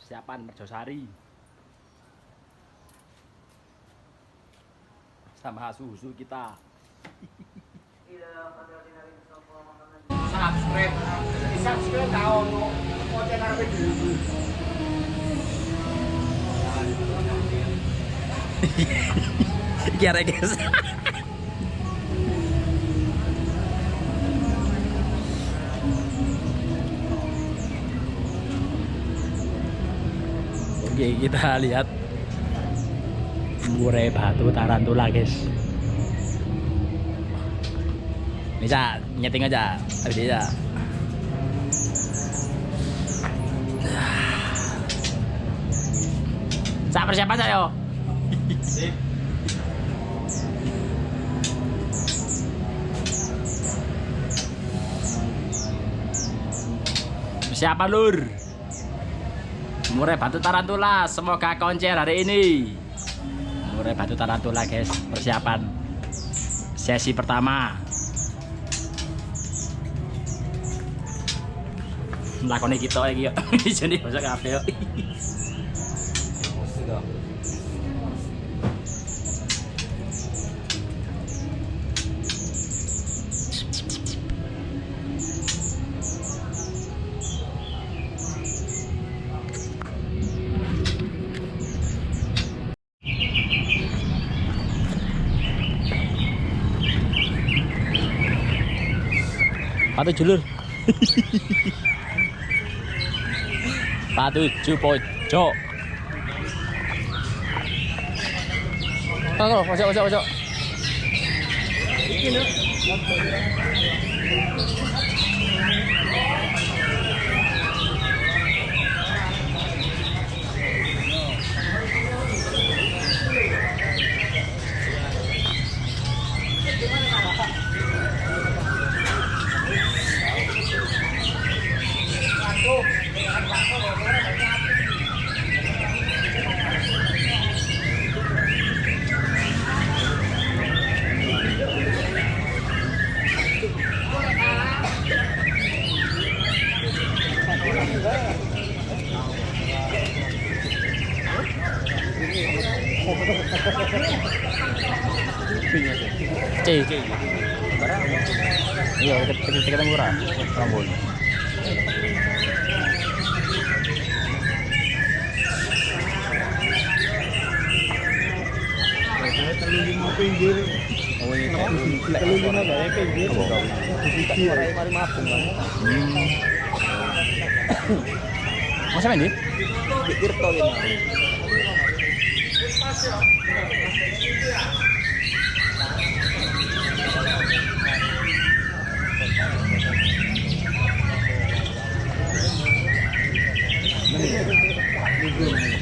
persiapan Merjosari sama susu kita. Subscribe tahun mau channel dulu. Kira guys. Oke, kita lihat murai batu tarantula guys. Bisa nyeting aja, habis aja. Sa persiapan saya. Persiapan lur. Murai batu tarantula, semoga koncer hari ini. Murai batu tarantula guys, persiapan sesi pertama. Lakoni kita lagi yuk. Jadi masa kafe yuk. Patu julur. Patu pojok. Oh, pojok. Iki lho. C. Iya, kita murah. Rambut. Terlalu pinggir. Oh ini terlalu gaya pinggir. Pikir mari mapung kan. Masa main di? Pikir to ini.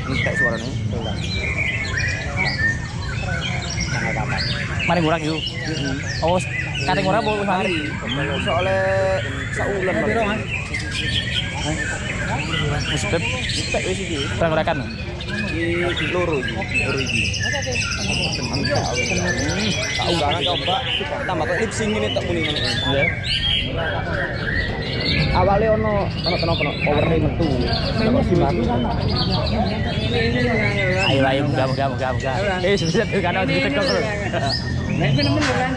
Minta suaranya. Mari ngurang yuk. Oh, kate ngurang boleh mari. Soalnya saulan Bang. Musbeb, Tek wis iki. ngurakan. Iki loro iki. Mantap. Tak undangan coba tambah ke lip sync ini tak muni ngene. Iya. Awalnya ono kenapa powernya metu. Sama simak. Ayo moga. Susah tuh karena ditekuk terus. Nek nemen kan.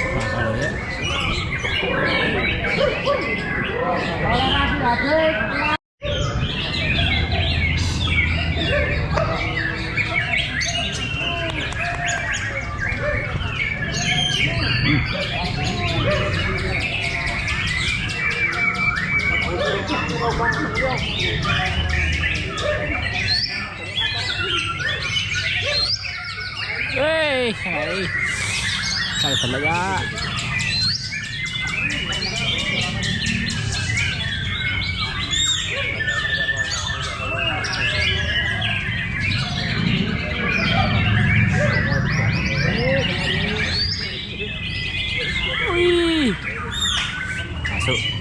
Masalahnya Saya dulu ya. Wih. Masuk.